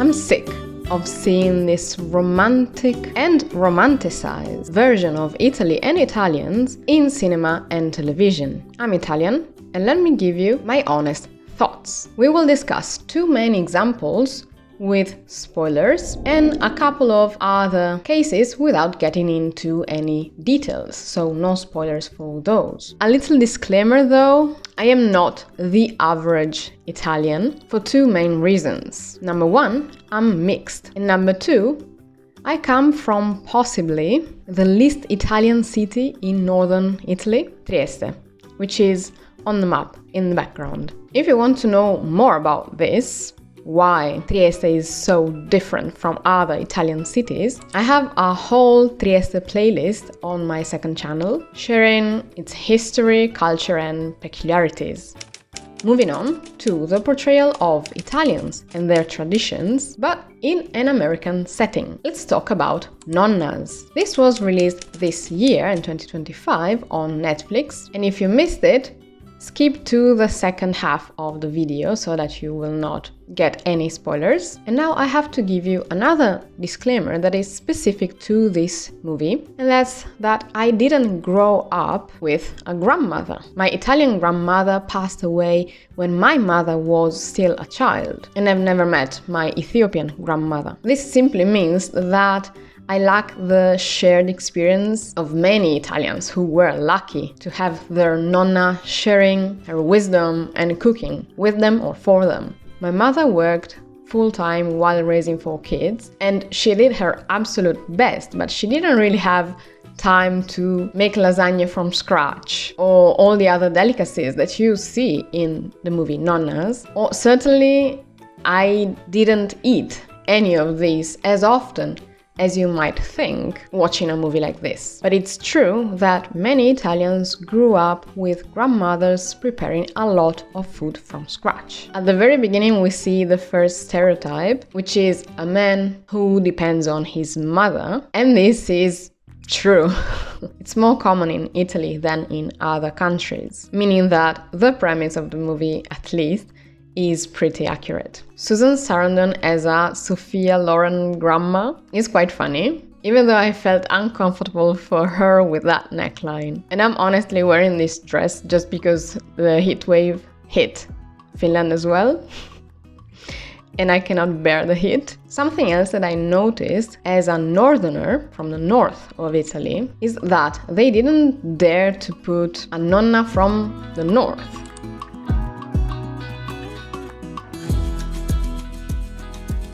I'm sick of seeing this romantic and romanticized version of Italy and Italians in cinema and television. I'm Italian, and let me give you my honest thoughts. We will discuss two main examples with spoilers and a couple of other cases without getting into any details, so no spoilers for those. A little disclaimer though, I am not the average Italian for two main reasons. Number one, I'm mixed, and number two, I come from possibly the least Italian city in northern Italy, Trieste, which is on the map in the background. If you want to know more about this, why Trieste is so different from other Italian cities, I have a whole Trieste playlist on my second channel, sharing its history, culture and peculiarities. Moving on to the portrayal of Italians and their traditions, but in an American setting. Let's talk about Nonnas. This was released this year in 2025 on Netflix, and if you missed it, skip to the second half of the video so that you will not get any spoilers. And now I have to give you another disclaimer that is specific to this movie, and that's that I didn't grow up with a grandmother. My Italian grandmother passed away when my mother was still a child, and I've never met my Ethiopian grandmother. This simply means that I lack the shared experience of many Italians who were lucky to have their nonna sharing her wisdom and cooking with them or for them. My mother worked full-time while raising 4 kids, and she did her absolute best, but she didn't really have time to make lasagna from scratch or all the other delicacies that you see in the movie Nonnas. Or certainly I didn't eat any of these as often as you might think watching a movie like this. But it's true that many Italians grew up with grandmothers preparing a lot of food from scratch. At the very beginning we see the first stereotype, which is a man who depends on his mother, and this is true. It's more common in Italy than in other countries, meaning that the premise of the movie, at least, is pretty accurate. Susan Sarandon as a Sophia Loren grandma is quite funny, even though I felt uncomfortable for her with that neckline. And I'm honestly wearing this dress just because the heat wave hit Finland as well. And I cannot bear the heat. Something else that I noticed as a northerner from the north of Italy is that they didn't dare to put a nonna from the north.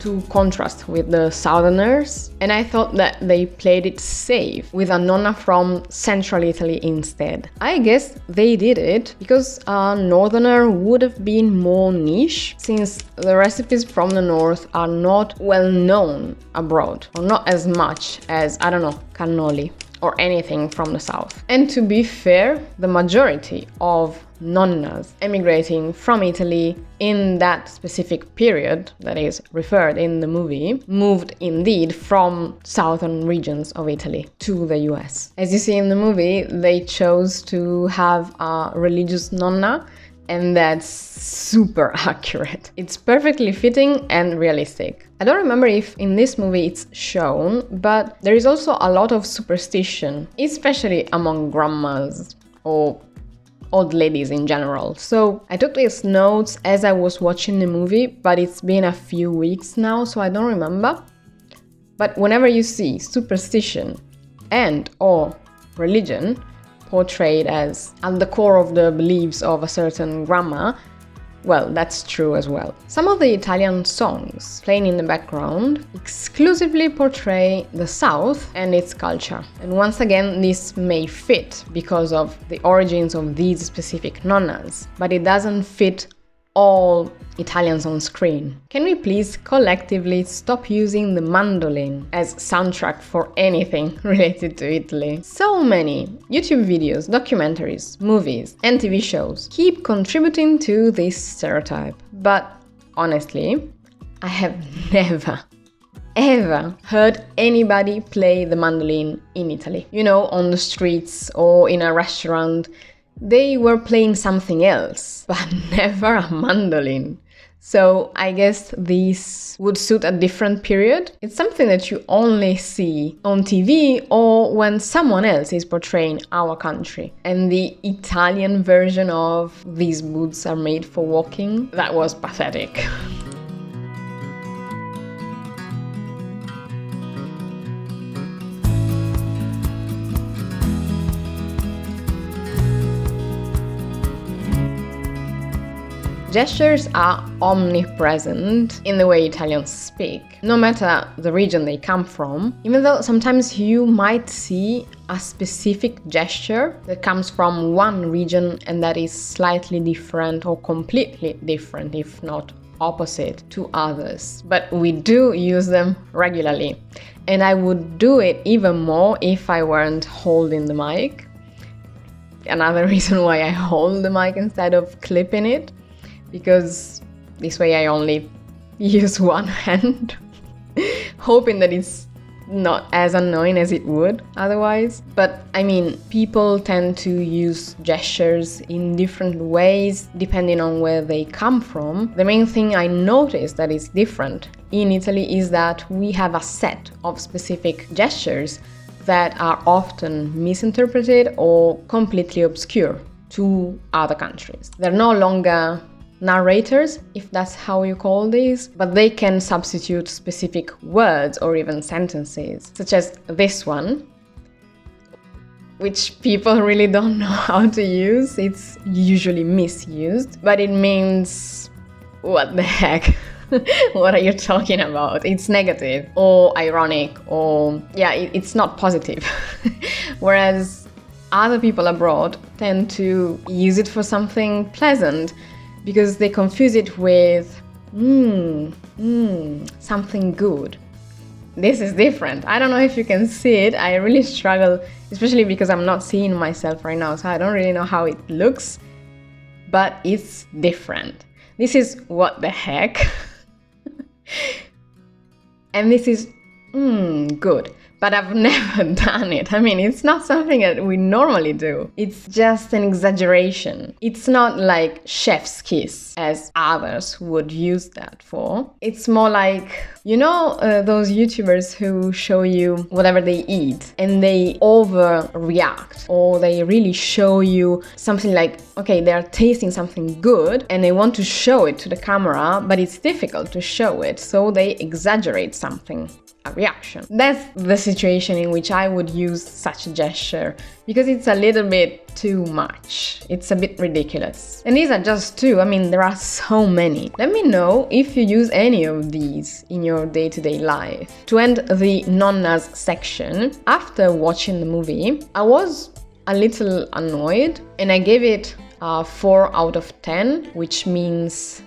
To contrast with the southerners, and I thought that they played it safe with a nonna from central Italy instead. I guess they did it because a northerner would have been more niche, since the recipes from the north are not well known abroad, or not as much as, I don't know, cannoli or anything from the south. And to be fair, the majority of nonnas emigrating from Italy in that specific period that is referred in the movie moved indeed from southern regions of Italy to the US. As you see in the movie, they chose to have a religious nonna, and that's super accurate. It's perfectly fitting and realistic. I don't remember if in this movie it's shown, but there is also a lot of superstition, especially among grandmas or old ladies in general. So I took these notes as I was watching the movie, but it's been a few weeks now, so I don't remember. But whenever you see superstition and or religion portrayed as at the core of the beliefs of a certain grandma, well, that's true as well. Some of the Italian songs playing in the background exclusively portray the South and its culture. And once again, this may fit because of the origins of these specific nonnas, but it doesn't fit all Italians on screen. Can we please collectively stop using the mandolin as soundtrack for anything related to Italy? So many YouTube videos, documentaries, movies, and TV shows keep contributing to this stereotype. But honestly, I have never, ever heard anybody play the mandolin in Italy. You know, on the streets or in a restaurant, they were playing something else, but never a mandolin. So I guess this would suit a different period. It's something that you only see on TV or when someone else is portraying our country. And the Italian version of these boots are made for walking, that was pathetic. Gestures are omnipresent in the way Italians speak, no matter the region they come from, even though sometimes you might see a specific gesture that comes from one region and that is slightly different or completely different, if not opposite, to others. But we do use them regularly, and I would do it even more if I weren't holding the mic. Another reason why I hold the mic instead of clipping it, because this way I only use one hand, hoping that it's not as annoying as it would otherwise. But I mean, people tend to use gestures in different ways depending on where they come from. The main thing I noticed that is different in Italy is that we have a set of specific gestures that are often misinterpreted or completely obscure to other countries. They're no longer narrators, if that's how you call these, but they can substitute specific words or even sentences, such as this one, which people really don't know how to use. It's usually misused, but it means, what the heck? What are you talking about? It's negative or ironic or, yeah, it's not positive. Whereas other people abroad tend to use it for something pleasant, because they confuse it with something good. This is different. I don't know if you can see it. I really struggle, especially because I'm not seeing myself right now, so I don't really know how it looks, but it's different. This is what the heck. And this is good. But I've never done it. I mean, it's not something that we normally do. It's just an exaggeration. It's not like chef's kiss, as others would use that for. It's more like, you know, those YouTubers who show you whatever they eat and they overreact, or they really show you something like, okay, they're tasting something good and they want to show it to the camera, but it's difficult to show it, so they exaggerate something. A reaction. That's the situation in which I would use such a gesture, because it's a little bit too much. It's a bit ridiculous. And these are just two. I mean, there are so many. Let me know if you use any of these in your day-to-day life. To end the Nonnas section, after watching the movie, I was a little annoyed and I gave it a 4 out of 10, which means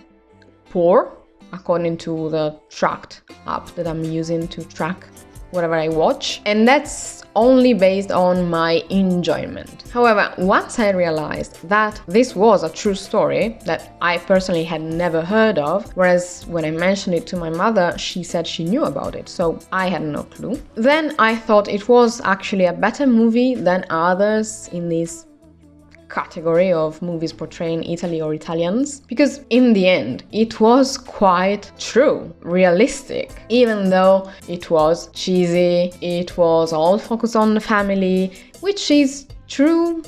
poor, according to the tracked app that I'm using to track whatever I watch, and that's only based on my enjoyment. However, once I realized that this was a true story that I personally had never heard of, whereas when I mentioned it to my mother, she said she knew about it, so I had no clue, then I thought it was actually a better movie than others in this category of movies portraying Italy or Italians, because in the end it was quite true, realistic, even though it was cheesy, it was all focused on the family, which is true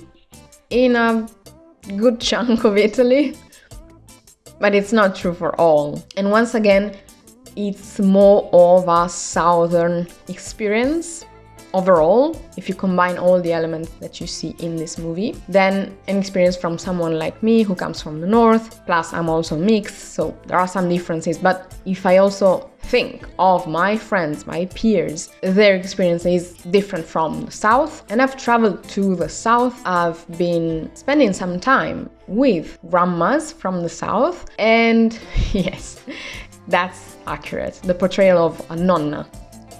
in a good chunk of Italy, but it's not true for all. And once again, it's more of a southern experience overall, if you combine all the elements that you see in this movie, than an experience from someone like me who comes from the north, plus I'm also mixed, so there are some differences. But if I also think of my friends, my peers, their experience is different from the south, and I've traveled to the south, I've been spending some time with grandmas from the south, and yes, that's accurate. The portrayal of a nonna,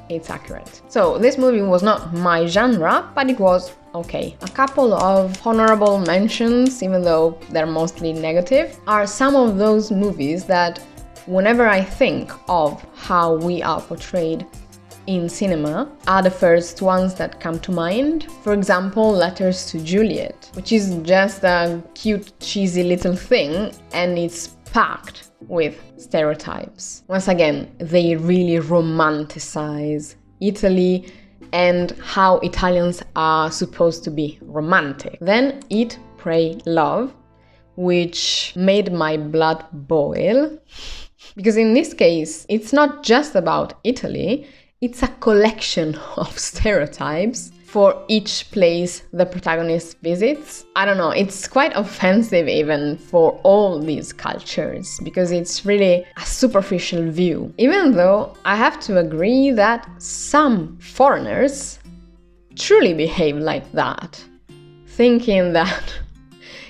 it's accurate. So this movie was not my genre, but it was okay. A couple of honorable mentions, even though they're mostly negative, are some of those movies that whenever I think of how we are portrayed in cinema are the first ones that come to mind. For example, Letters to Juliet, which is just a cute, cheesy little thing, and it's packed with stereotypes. Once again, they really romanticize Italy and how Italians are supposed to be romantic. Then Eat, Pray, Love, which made my blood boil. Because in this case, it's not just about Italy, it's a collection of stereotypes for each place the protagonist visits. I don't know, it's quite offensive even for all these cultures, because it's really a superficial view. Even though I have to agree that some foreigners truly behave like that, thinking that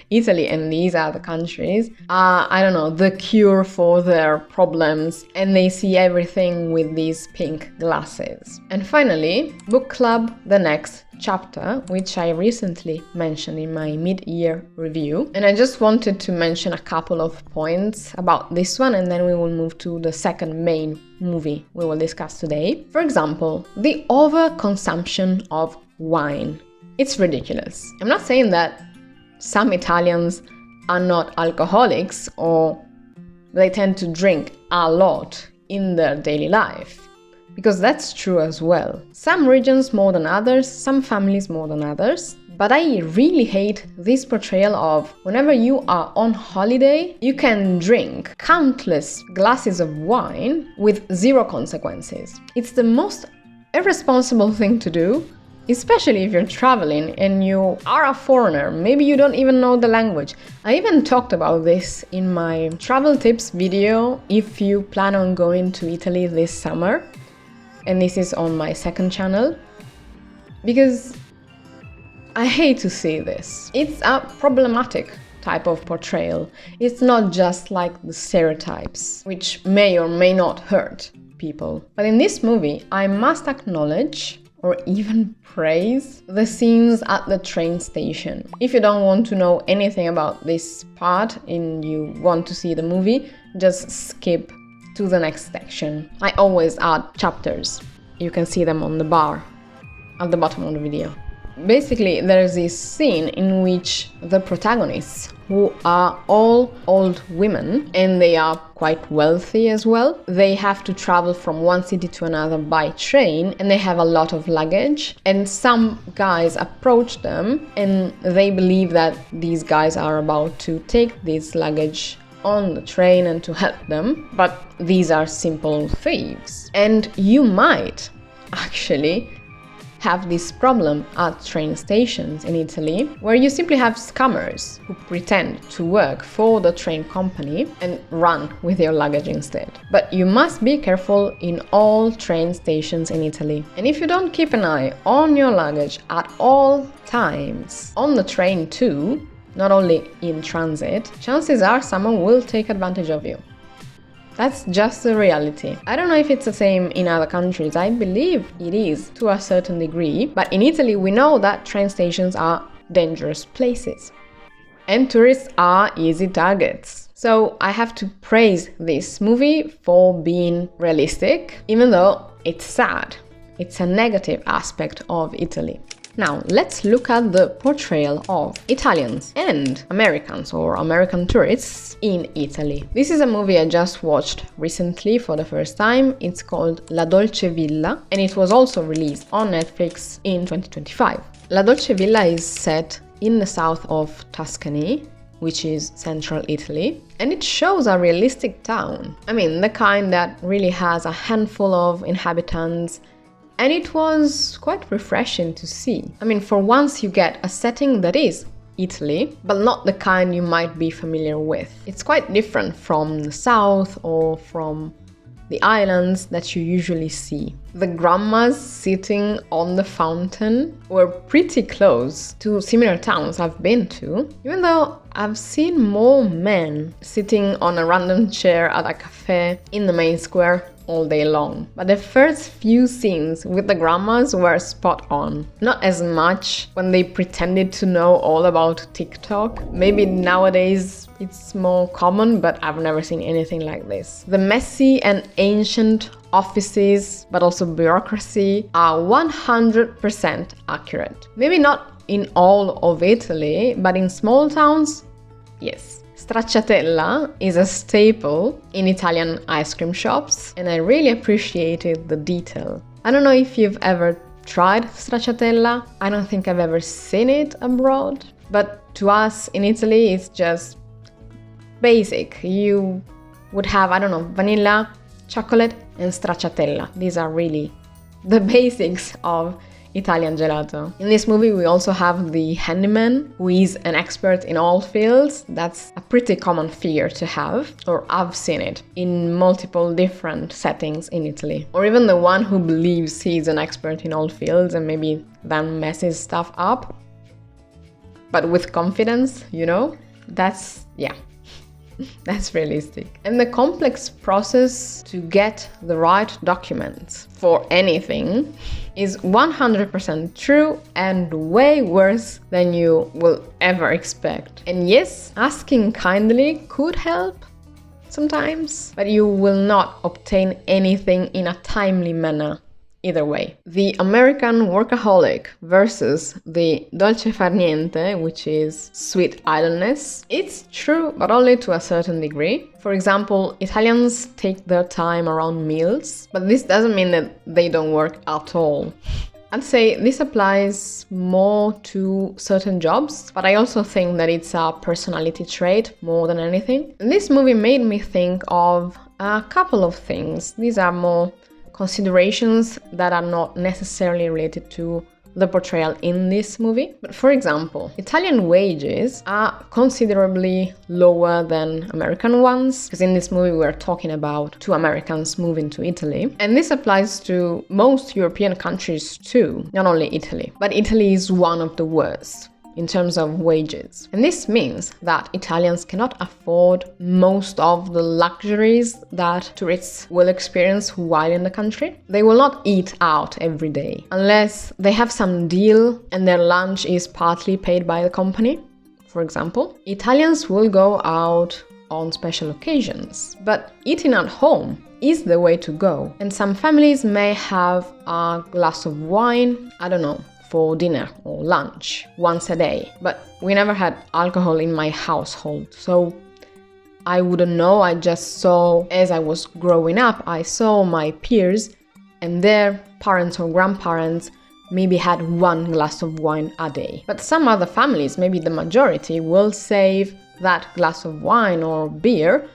Italy and these other countries are, I don't know, the cure for their problems, and they see everything with these pink glasses. And finally, book club, the next chapter, which I recently mentioned in my mid-year review. And I just wanted to mention a couple of points about this one, and then we will move to the second main movie we will discuss today. For example, the overconsumption of wine. It's ridiculous. I'm not saying that some Italians are not alcoholics or they tend to drink a lot in their daily life, because that's true as well. Some regions more than others, some families more than others. But I really hate this portrayal of whenever you are on holiday, you can drink countless glasses of wine with zero consequences. It's the most irresponsible thing to do, especially if you're traveling and you are a foreigner. Maybe you don't even know the language. I even talked about this in my travel tips video if you plan on going to Italy this summer. And this is on my second channel. Because I hate to see this. It's a problematic type of portrayal. It's not just like the stereotypes, which may or may not hurt people. But in this movie, I must acknowledge or even praise the scenes at the train station. If you don't want to know anything about this part and you want to see the movie, just skip to the next section. I always add chapters. You can see them on the bar at the bottom of the video. Basically, there is this scene in which the protagonists, who are all old women, and they are quite wealthy as well, they have to travel from one city to another by train, and they have a lot of luggage, and some guys approach them and they believe that these guys are about to take this luggage on the train and to help them, but these are simple thieves. And you might actually have this problem at train stations in Italy, where you simply have scammers who pretend to work for the train company and run with your luggage instead. But you must be careful in all train stations in Italy. And if you don't keep an eye on your luggage at all times, on the train too, not only in transit, chances are someone will take advantage of you. That's just the reality. I don't know if it's the same in other countries. I believe it is to a certain degree. But in Italy, we know that train stations are dangerous places. And tourists are easy targets. So I have to praise this movie for being realistic, even though it's sad. It's a negative aspect of Italy. Now, let's look at the portrayal of Italians and Americans or American tourists in Italy. This is a movie I just watched recently for the first time. It's called La Dolce Villa, and it was also released on Netflix in 2025. La Dolce Villa is set in the south of Tuscany, which is central Italy, and it shows a realistic town. I mean, the kind that really has a handful of inhabitants. And it was quite refreshing to see. I mean, for once you get a setting that is Italy, but not the kind you might be familiar with. It's quite different from the south or from the islands that you usually see. The grandmas sitting on the fountain were pretty close to similar towns I've been to, even though I've seen more men sitting on a random chair at a cafe in the main square all day long. But the first few scenes with the grandmas were spot on. Not as much when they pretended to know all about TikTok. Maybe nowadays it's more common, but I've never seen anything like this. The messy and ancient offices, but also bureaucracy, are 100% accurate. Maybe not in all of Italy, but in small towns, yes. Stracciatella is a staple in Italian ice cream shops, and I really appreciated the detail. I don't know if you've ever tried stracciatella. I don't think I've ever seen it abroad, but to us in Italy it's just basic. You would have, I don't know, vanilla, chocolate and stracciatella. These are really the basics of Italian gelato. In this movie we also have the handyman, who is an expert in all fields. That's a pretty common figure to have, or I've seen it in multiple different settings in Italy. Or even the one who believes he's an expert in all fields and maybe then messes stuff up, but with confidence, you know? That's, yeah. That's realistic. And the complex process to get the right documents for anything is 100% true and way worse than you will ever expect. And yes, asking kindly could help sometimes, but you will not obtain anything in a timely manner. Either way. The American workaholic versus the dolce far niente, which is sweet idleness, it's true, but only to a certain degree. For example, Italians take their time around meals, but this doesn't mean that they don't work at all. I'd say this applies more to certain jobs, but I also think that it's a personality trait more than anything. And this movie made me think of a couple of things. These are more considerations that are not necessarily related to the portrayal in this movie. But for example, Italian wages are considerably lower than American ones, because in this movie we're talking about two Americans moving to Italy. And this applies to most European countries too, not only Italy. But Italy is one of the worst in terms of wages. And this means that Italians cannot afford most of the luxuries that tourists will experience while in the country. They will not eat out every day unless they have some deal and their lunch is partly paid by the company, for example. Italians will go out on special occasions, but eating at home is the way to go. And some families may have a glass of wine, I don't know, for dinner or lunch once a day, but we never had alcohol in my household, so I wouldn't know. I just saw, as I was growing up, I saw my peers and their parents or grandparents maybe had one glass of wine a day. But some other families, maybe the majority, will save that glass of wine or beer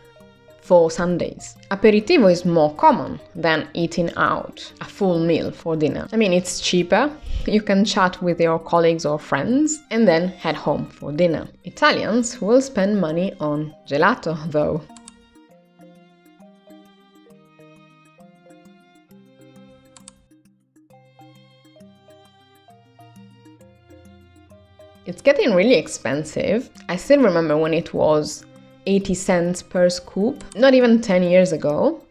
for Sundays. Aperitivo is more common than eating out a full meal for dinner. I mean, it's cheaper, you can chat with your colleagues or friends and then head home for dinner. Italians will spend money on gelato though. It's getting really expensive. I still remember when it was 80 cents per scoop, not even 10 years ago,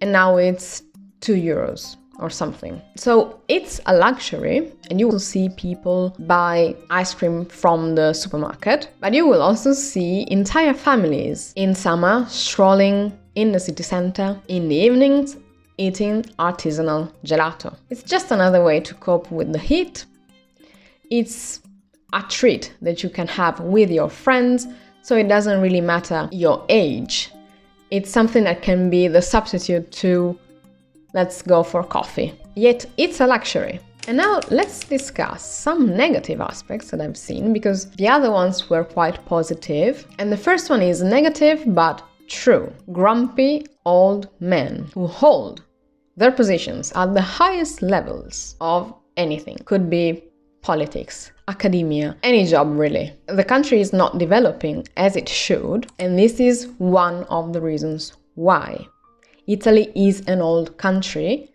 and now it's 2 euros or something. So it's a luxury, and you will see people buy ice cream from the supermarket, but you will also see entire families in summer strolling in the city center, in the evenings, eating artisanal gelato. It's just another way to cope with the heat. It's a treat that you can have with your friends, so it doesn't really matter your age. It's something that can be the substitute to let's go for coffee. Yet it's a luxury. And now let's discuss some negative aspects that I've seen, because the other ones were quite positive. And the first one is negative but true. Grumpy old men who hold their positions at the highest levels of anything. Could be politics, academia, any job really. The country is not developing as it should, and this is one of the reasons why. Italy is an old country,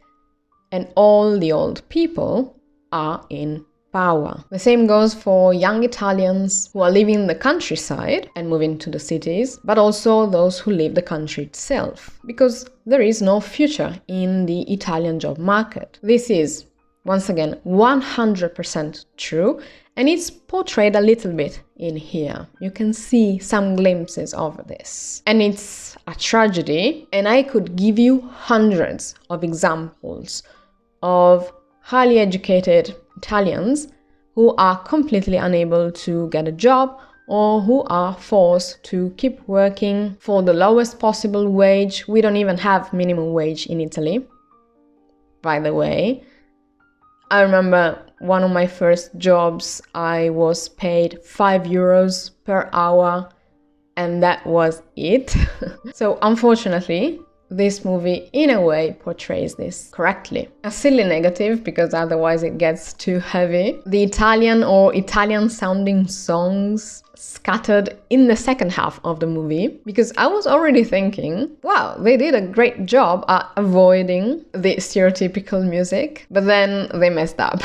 and all the old people are in power. The same goes for young Italians who are leaving the countryside and moving to the cities, but also those who leave the country itself, because there is no future in the Italian job market. This is, once again, 100% true, and it's portrayed a little bit in here. You can see some glimpses of this. And it's a tragedy, and I could give you hundreds of examples of highly educated Italians who are completely unable to get a job or who are forced to keep working for the lowest possible wage. We don't even have minimum wage in Italy, by the way. I remember one of my first jobs, I was paid 5 euros per hour, and that was it. So unfortunately, this movie in a way portrays this correctly. A silly negative, because otherwise it gets too heavy. The Italian or Italian sounding songs scattered in the second half of the movie, because I was already thinking, wow, they did a great job at avoiding the stereotypical music, but then they messed up.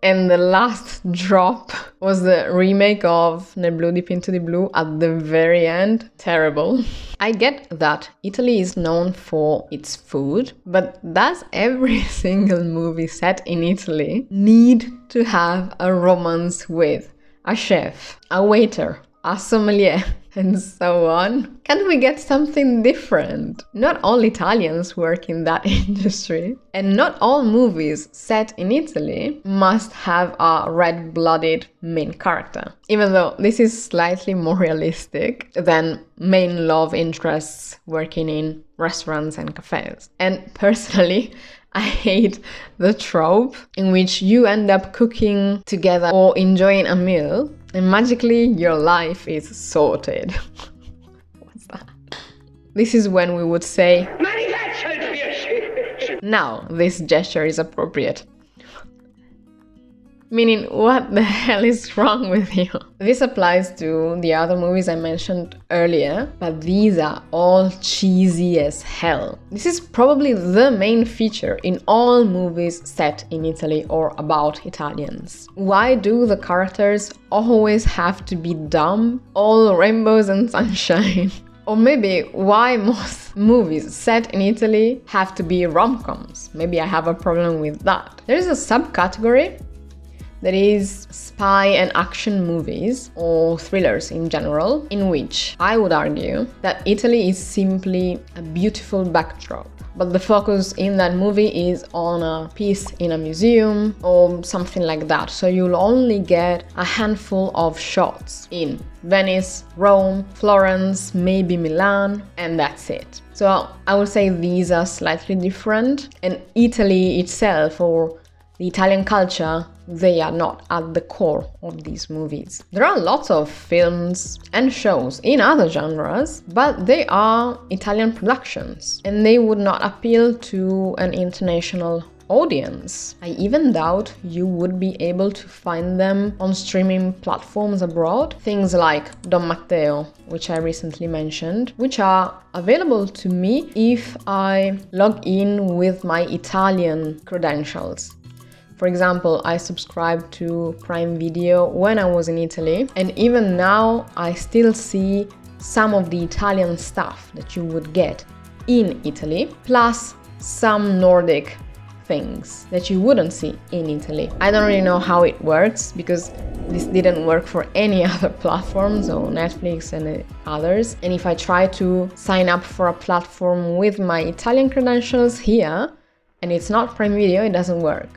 And the last drop was the remake of Nel blu dipinto di blu at the very end. Terrible. I get that Italy is known for its food, but does every single movie set in Italy need to have a romance with a chef, a waiter, a sommelier, and so on? Can't we get something different? Not all Italians work in that industry, and not all movies set in Italy must have a red-blooded main character, even though this is slightly more realistic than main love interests working in restaurants and cafes. And personally, I hate the trope in which you end up cooking together or enjoying a meal and magically your life is sorted. What's that? This is when we would say, now this gesture is appropriate. Meaning, what the hell is wrong with you? This applies to the other movies I mentioned earlier, but these are all cheesy as hell. This is probably the main feature in all movies set in Italy or about Italians. Why do the characters always have to be dumb, all rainbows and sunshine? Or maybe why most movies set in Italy have to be rom-coms? Maybe I have a problem with that. There is a subcategory that is spy and action movies, or thrillers in general, in which I would argue that Italy is simply a beautiful backdrop. But the focus in that movie is on a piece in a museum or something like that. So you'll only get a handful of shots in Venice, Rome, Florence, maybe Milan, and that's it. So I would say these are slightly different, and Italy itself, or the Italian culture, they are not at the core of these movies. There are lots of films and shows in other genres, but they are Italian productions and they would not appeal to an international audience. I even doubt you would be able to find them on streaming platforms abroad. Things like Don Matteo, which I recently mentioned, which are available to me if I log in with my Italian credentials. For example, I subscribed to Prime Video when I was in Italy, and even now I still see some of the Italian stuff that you would get in Italy, plus some Nordic things that you wouldn't see in Italy. I don't really know how it works because this didn't work for any other platforms or Netflix and others. And if I try to sign up for a platform with my Italian credentials here, and it's not Prime Video, it doesn't work.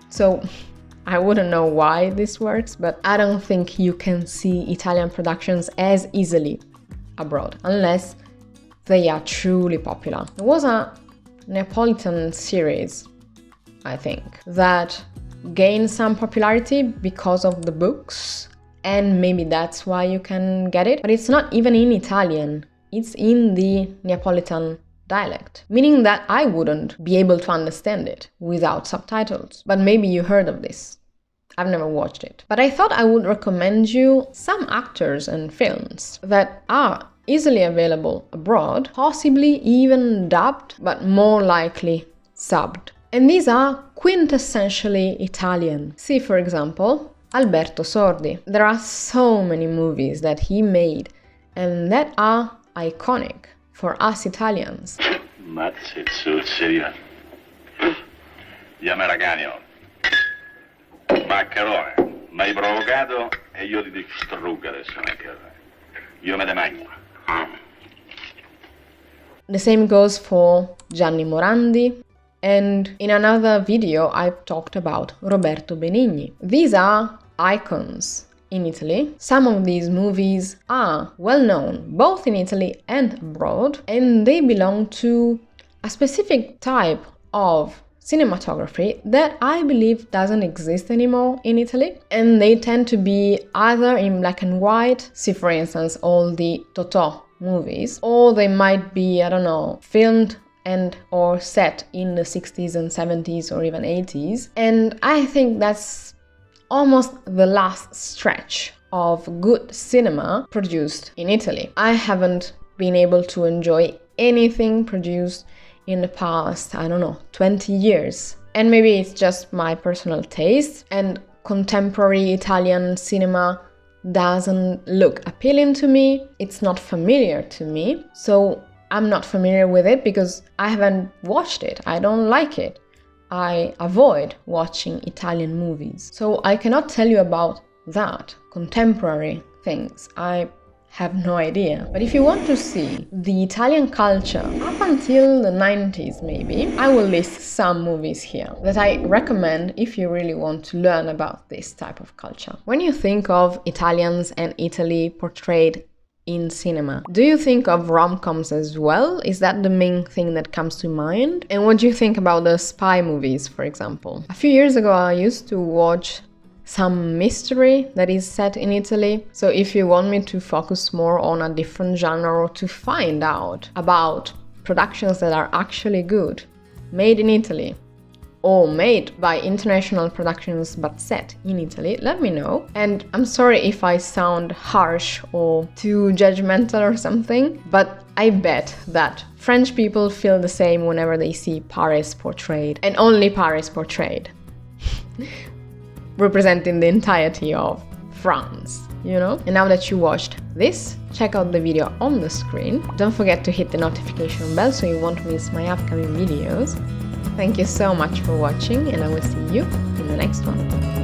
So I wouldn't know why this works, but I don't think you can see Italian productions as easily abroad, unless they are truly popular. There was a Neapolitan series, I think, that gained some popularity because of the books, and maybe that's why you can get it, but it's not even in Italian, it's in the Neapolitan dialect, meaning that I wouldn't be able to understand it without subtitles. But maybe you heard of this. I've never watched it. But I thought I would recommend you some actors and films that are easily available abroad, possibly even dubbed, but more likely subbed. And these are quintessentially Italian. See, for example, Alberto Sordi. There are so many movies that he made and that are iconic for us Italians. Mazzi sul serio. Chiama Raganio. Maccherone, mi hai provocato e io ti distruggo adesso. Io me ne magno. The same goes for Gianni Morandi, and in another video I've talked about Roberto Benigni. These are icons in Italy. Some of these movies are well known both in Italy and abroad, and they belong to a specific type of cinematography that I believe doesn't exist anymore in Italy, and they tend to be either in black and white, see for instance all the Totò movies, or they might be, I don't know, filmed and or set in the 60s and 70s or even 80s, and I think that's almost the last stretch of good cinema produced in Italy. I haven't been able to enjoy anything produced in the past, I don't know, 20 years. And maybe it's just my personal taste, and contemporary Italian cinema doesn't look appealing to me. It's not familiar to me. So I'm not familiar with it because I haven't watched it. I don't like it. I avoid watching Italian movies. So I cannot tell you about that, contemporary things. I have no idea. But if you want to see the Italian culture up until the 90s maybe, I will list some movies here that I recommend if you really want to learn about this type of culture. When you think of Italians and Italy portrayed in cinema, do you think of rom-coms as well? Is that the main thing that comes to mind? And what do you think about the spy movies, for example? A few years ago I used to watch some mystery that is set in Italy. So if you want me to focus more on a different genre or to find out about productions that are actually good, made in Italy, or made by international productions but set in Italy, let me know. And I'm sorry if I sound harsh or too judgmental or something, but I bet that French people feel the same whenever they see Paris portrayed, and only Paris portrayed, representing the entirety of France, you know? And now that you watched this, check out the video on the screen. Don't forget to hit the notification bell so you won't miss my upcoming videos. Thank you so much for watching, and I will see you in the next one.